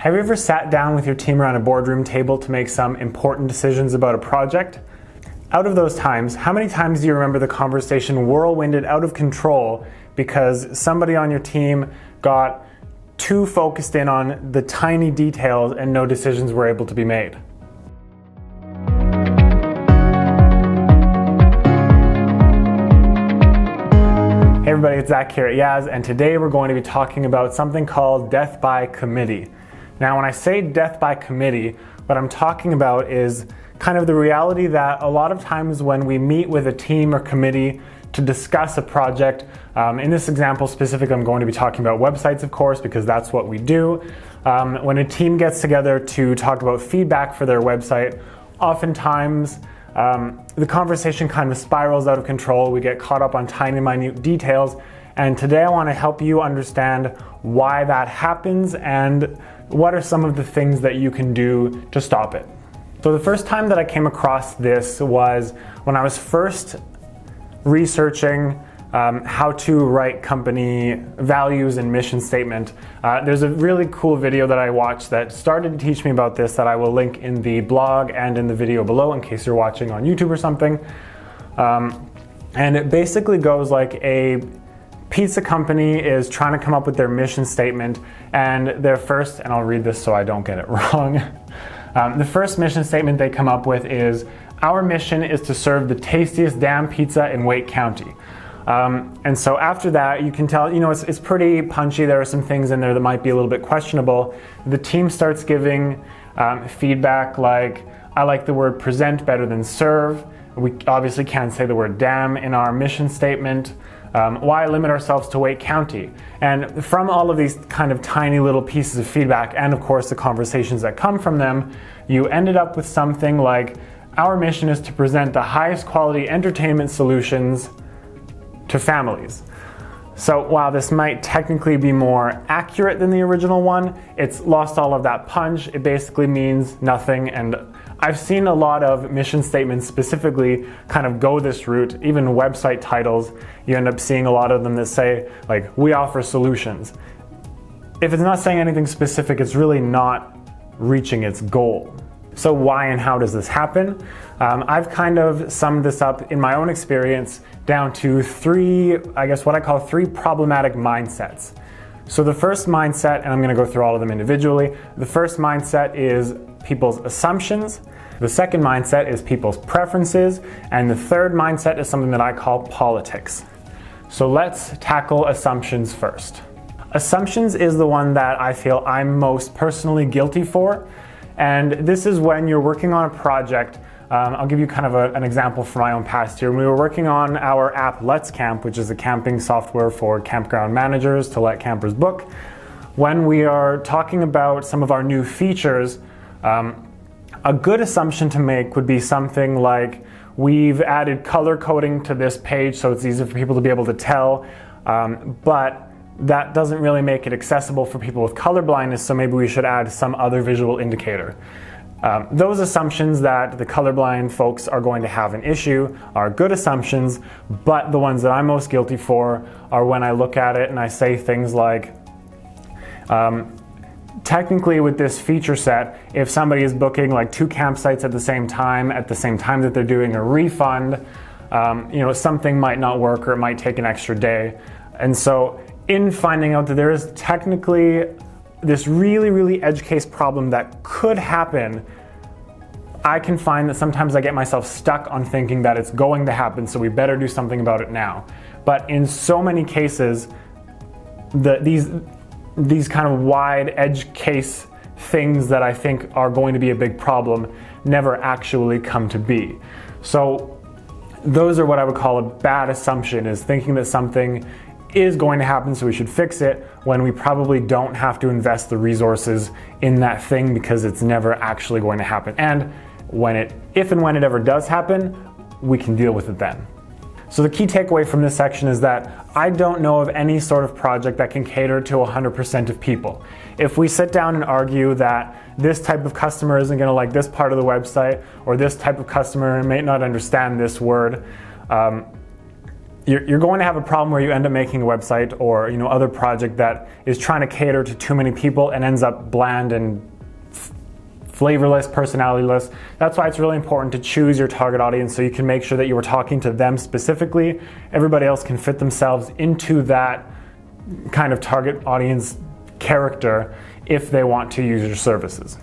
Have you ever sat down with your team around a boardroom table to make some important decisions about a project? Out of those times, how many times do you remember the conversation whirlwinded out of control because somebody on your team got too focused in on the tiny details and no decisions were able to be made? Hey everybody, it's Zach here at Yaz, and today we're going to be talking about something called death by committee. Now, when I say death by committee, what I'm talking about is kind of the reality that a lot of times when we meet with a team or committee to discuss a project, in this example specifically, I'm going to be talking about websites, of course, because that's what we do. When a team gets together to talk about feedback for their website, oftentimes the conversation kind of spirals out of control. We get caught up on tiny, minute details. And today I want to help you understand why that happens and what are some of the things that you can do to stop it. So the first time that I came across this was when I was first researching how to write company values and mission statement. There's a really cool video that I watched that started to teach me about this that I will link in the blog and in the video below in case you're watching on YouTube or something. And it basically goes like a pizza company is trying to come up with their mission statement, and their first, and I'll read this so I don't get it wrong. The first mission statement they come up with is, "Our mission is to serve the tastiest damn pizza in Wake County." And so after that, you can tell, it's pretty punchy. There are some things in there that might be a little bit questionable. The team starts giving feedback like, "I like the word present better than serve." We obviously can't say the word damn in our mission statement. Why limit ourselves to Wake County? And from all of these kind of tiny little pieces of feedback, and of course the conversations that come from them, you ended up with something like, "Our mission is to present the highest quality entertainment solutions to families." So while this might technically be more accurate than the original one, it's lost all of that punch. It basically means nothing, and I've seen a lot of mission statements specifically kind of go this route. Even website titles, you end up seeing a lot of them that say, like, "We offer solutions." If it's not saying anything specific, it's really not reaching its goal. So why and how does this happen? I've kind of summed this up in my own experience down to three, what I call three problematic mindsets. So the first mindset, and I'm going to go through all of them individually, the first mindset is people's assumptions. The second mindset is people's preferences. And the third mindset is something that I call politics. So let's tackle assumptions first. Assumptions is the one that I feel I'm most personally guilty for. And this is when you're working on a project. I'll give you kind of an example from my own past here. We were working on our app Let's Camp, which is a camping software for campground managers to let campers book. When we are talking about some of our new features, a good assumption to make would be something like, we've added color coding to this page so it's easier for people to be able to tell, but that doesn't really make it accessible for people with color blindness, so maybe we should add some other visual indicator. Those assumptions that the colorblind folks are going to have an issue are good assumptions, but the ones that I'm most guilty for are when I look at it and I say things like, technically with this feature set, if somebody is booking like 2 campsites at the same time that they're doing a refund, something might not work or it might take an extra day. And so in finding out that there is technically this really, really edge case problem that could happen, I can find that sometimes I get myself stuck on thinking that it's going to happen, so we better do something about it now. But in so many cases, these kind of wide edge case things that I think are going to be a big problem never actually come to be. So those are what I would call a bad assumption, is thinking that something is going to happen so we should fix it when we probably don't have to invest the resources in that thing because it's never actually going to happen. And if and when it ever does happen, we can deal with it then. So the key takeaway from this section is that I don't know of any sort of project that can cater to 100% of people. If we sit down and argue that this type of customer isn't going to like this part of the website, or this type of customer may not understand this word, you're going to have a problem where you end up making a website or other project that is trying to cater to too many people and ends up bland and flavorless, personalityless. That's why it's really important to choose your target audience so you can make sure that you are talking to them specifically. Everybody else can fit themselves into that kind of target audience character if they want to use your services.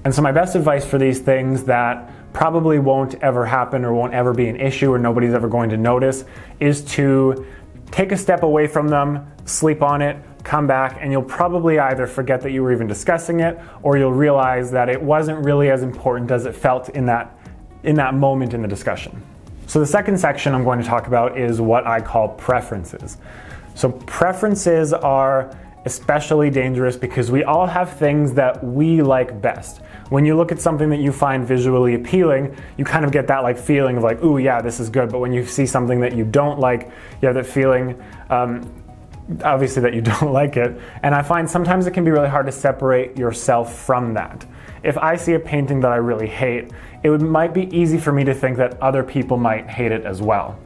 And so my best advice for these things that probably won't ever happen or won't ever be an issue or nobody's ever going to notice is to take a step away from them, sleep on it, come back, and you'll probably either forget that you were even discussing it or you'll realize that it wasn't really as important as it felt in that moment in the discussion. So the second section I'm going to talk about is what I call preferences. So preferences are especially dangerous because we all have things that we like best. When you look at something that you find visually appealing, you kind of get that feeling of ooh, yeah, this is good. But when you see something that you don't like, you have that feeling, obviously, that you don't like it. And I find sometimes it can be really hard to separate yourself from that. If I see a painting that I really hate, might be easy for me to think that other people might hate it as well.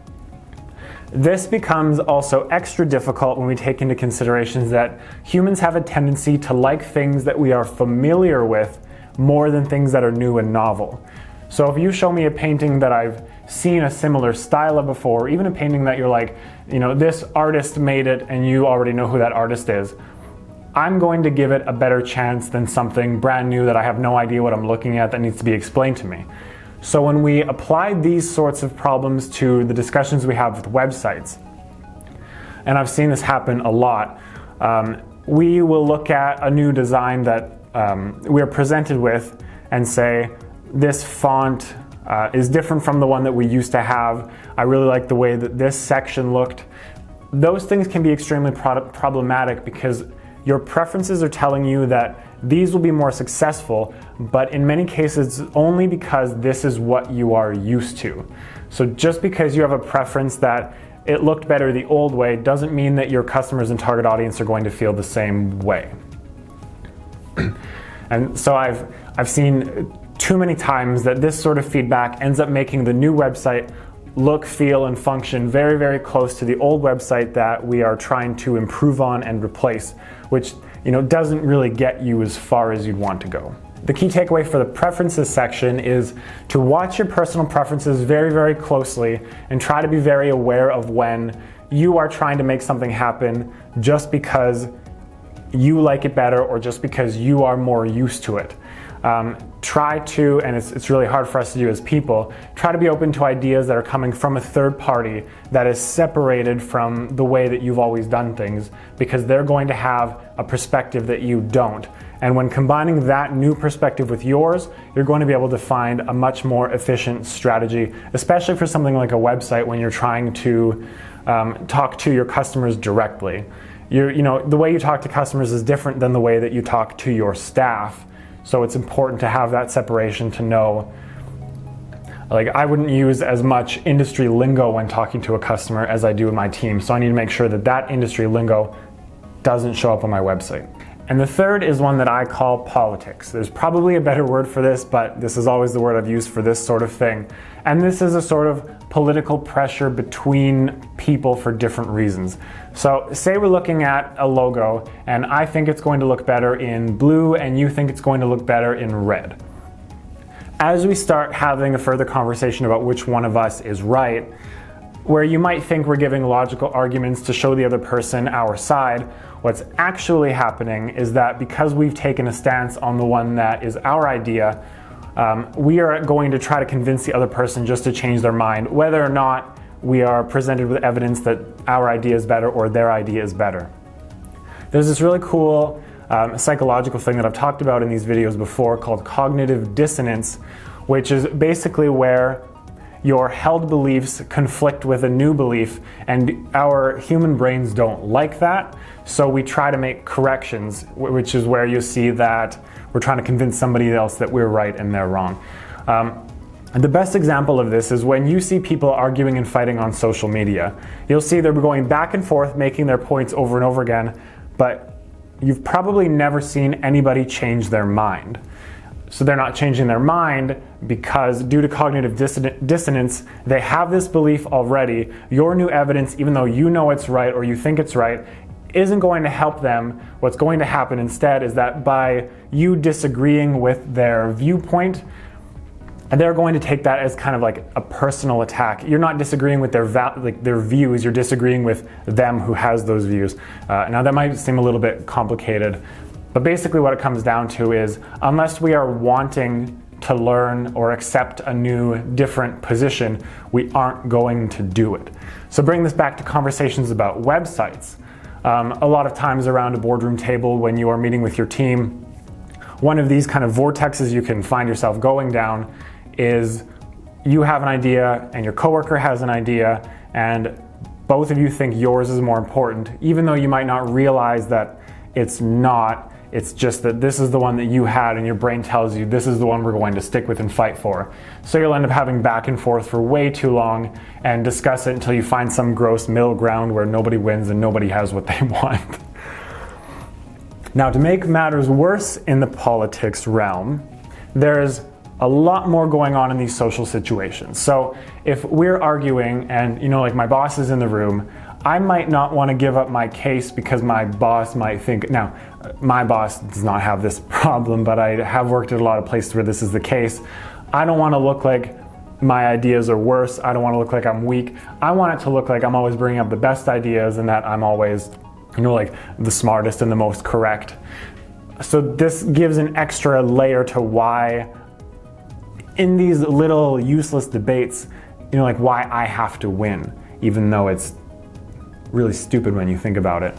This becomes also extra difficult when we take into consideration that humans have a tendency to like things that we are familiar with more than things that are new and novel. So if you show me a painting that I've seen a similar style of before, or even a painting that you're like, this artist made it and you already know who that artist is, I'm going to give it a better chance than something brand new that I have no idea what I'm looking at that needs to be explained to me. So when we apply these sorts of problems to the discussions we have with websites, and I've seen this happen a lot, we will look at a new design that we're presented with and say, this font is different from the one that we used to have. I really like the way that this section looked. Those things can be extremely problematic because your preferences are telling you that these will be more successful, but in many cases only because this is what you are used to. So just because you have a preference that it looked better the old way doesn't mean that your customers and target audience are going to feel the same way. And so I've seen too many times that this sort of feedback ends up making the new website look, feel, and function very, very close to the old website that we are trying to improve on and replace, which doesn't really get you as far as you'd want to go. The key takeaway for the preferences section is to watch your personal preferences very, very closely and try to be very aware of when you are trying to make something happen just because you like it better or just because you are more used to it. Try to, and it's really hard for us to do as people, try to be open to ideas that are coming from a third party that is separated from the way that you've always done things, because they're going to have a perspective that you don't. And when combining that new perspective with yours, you're going to be able to find a much more efficient strategy, especially for something like a website when you're trying to talk to your customers directly. The way you talk to customers is different than the way that you talk to your staff. So it's important to have that separation to know, I wouldn't use as much industry lingo when talking to a customer as I do in my team. So I need to make sure that that industry lingo doesn't show up on my website. And the third is one that I call politics. There's probably a better word for this, but this is always the word I've used for this sort of thing. And this is a sort of political pressure between people for different reasons. So say we're looking at a logo and I think it's going to look better in blue and you think it's going to look better in red. As we start having a further conversation about which one of us is right, where you might think we're giving logical arguments to show the other person our side, what's actually happening is that because we've taken a stance on the one that is our idea, we are going to try to convince the other person just to change their mind, whether or not we are presented with evidence that our idea is better or their idea is better. There's this really cool psychological thing that I've talked about in these videos before called cognitive dissonance, which is basically where your held beliefs conflict with a new belief, and our human brains don't like that, so we try to make corrections, which is where you see that we're trying to convince somebody else that we're right and they're wrong. And the best example of this is when you see people arguing and fighting on social media. You'll see they're going back and forth, making their points over and over again, but you've probably never seen anybody change their mind. So they're not changing their mind because due to cognitive dissonance, they have this belief already. Your new evidence, even though you know it's right or you think it's right, isn't going to help them. What's going to happen instead is that by you disagreeing with their viewpoint, they're going to take that as kind of like a personal attack. You're not disagreeing with their views, you're disagreeing with them who has those views. Now that might seem a little bit complicated, but basically what it comes down to is unless we are wanting to learn or accept a new, different position, we aren't going to do it. So bring this back to conversations about websites. A lot of times around a boardroom table when you are meeting with your team, one of these kind of vortexes you can find yourself going down is you have an idea and your coworker has an idea and both of you think yours is more important, even though you might not realize that it's not. It's just that this is the one that you had and your brain tells you this is the one we're going to stick with and fight for. So you'll end up having back and forth for way too long and discuss it until you find some gross middle ground where nobody wins and nobody has what they want. Now, to make matters worse in the politics realm, there's a lot more going on in these social situations. So if we're arguing and, like my boss is in the room, I might not want to give up my case because my boss might think, now, my boss does not have this problem, but I have worked at a lot of places where this is the case. I don't want to look like my ideas are worse. I don't want to look like I'm weak. I want it to look like I'm always bringing up the best ideas and that I'm always, like the smartest and the most correct. So this gives an extra layer to why in these little useless debates, like why I have to win, even though it's really stupid when you think about it.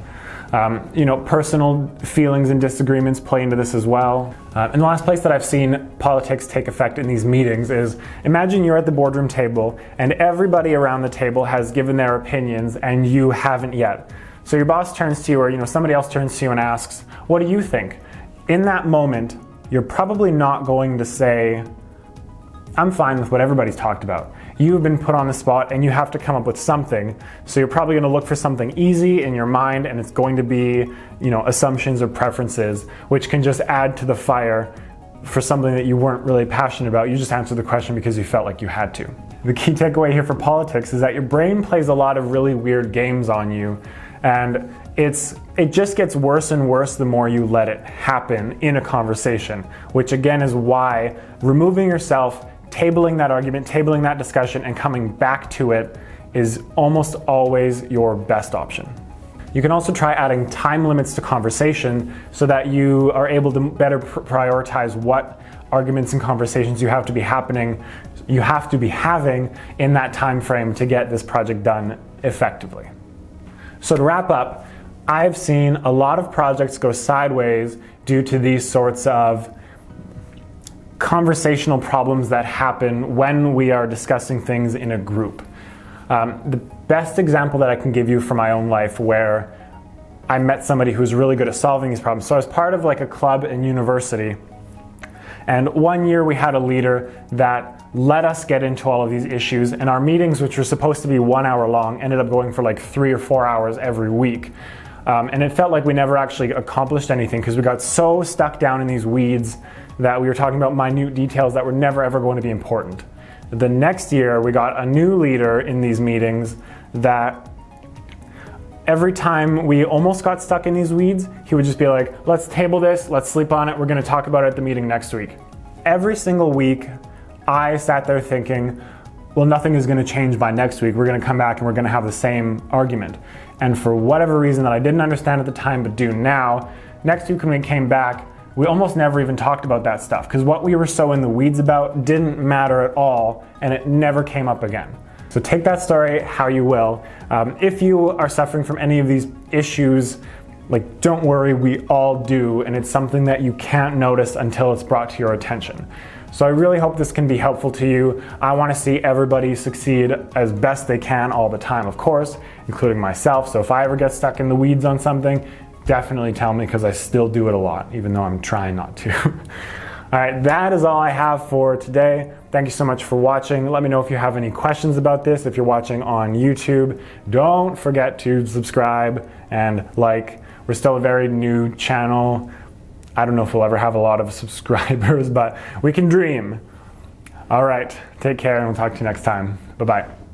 Personal feelings and disagreements play into this as well. And the last place that I've seen politics take effect in these meetings is, imagine you're at the boardroom table and everybody around the table has given their opinions and you haven't yet. So your boss turns to you or somebody else turns to you and asks, what do you think? In that moment, you're probably not going to say, I'm fine with what everybody's talked about. You've been put on the spot and you have to come up with something. So you're probably going to look for something easy in your mind and it's going to be, assumptions or preferences, which can just add to the fire for something that you weren't really passionate about. You just answered the question because you felt like you had to. The key takeaway here for politics is that your brain plays a lot of really weird games on you, and it just gets worse and worse the more you let it happen in a conversation, which again is why removing yourself, tabling that argument, tabling that discussion, and coming back to it is almost always your best option. You can also try adding time limits to conversation so that you are able to better prioritize what arguments and conversations you have to be having in that time frame to get this project done effectively. So to wrap up, I've seen a lot of projects go sideways due to these sorts of conversational problems that happen when we are discussing things in a group. The best example that I can give you from my own life where I met somebody who's really good at solving these problems. So I was part of like a club in university, and one year we had a leader that let us get into all of these issues, and our meetings, which were supposed to be 1 hour long, ended up going for like 3 or 4 hours every week. And it felt like we never actually accomplished anything because we got so stuck down in these weeds that we were talking about minute details that were never ever going to be important. The next year we got a new leader in these meetings that every time we almost got stuck in these weeds, he would just be like, let's table this, let's sleep on it, we're going to talk about it at the meeting next week. Every single week I sat there thinking, well, nothing is going to change by next week. We're going to come back and we're going to have the same argument. And for whatever reason that I didn't understand at the time but do now, next week when we came back, we almost never even talked about that stuff because what we were so in the weeds about didn't matter at all and it never came up again. So take that story how you will. If you are suffering from any of these issues, don't worry, we all do, and it's something that you can't notice until it's brought to your attention. So I really hope this can be helpful to you. I want to see everybody succeed as best they can all the time, of course, including myself. So if I ever get stuck in the weeds on something, definitely tell me because I still do it a lot, even though I'm trying not to. All right, that is all I have for today. Thank you so much for watching. Let me know if you have any questions about this. If you're watching on YouTube, don't forget to subscribe and like. We're still a very new channel. I don't know if we'll ever have a lot of subscribers, but we can dream. All right, take care and we'll talk to you next time. Bye-bye.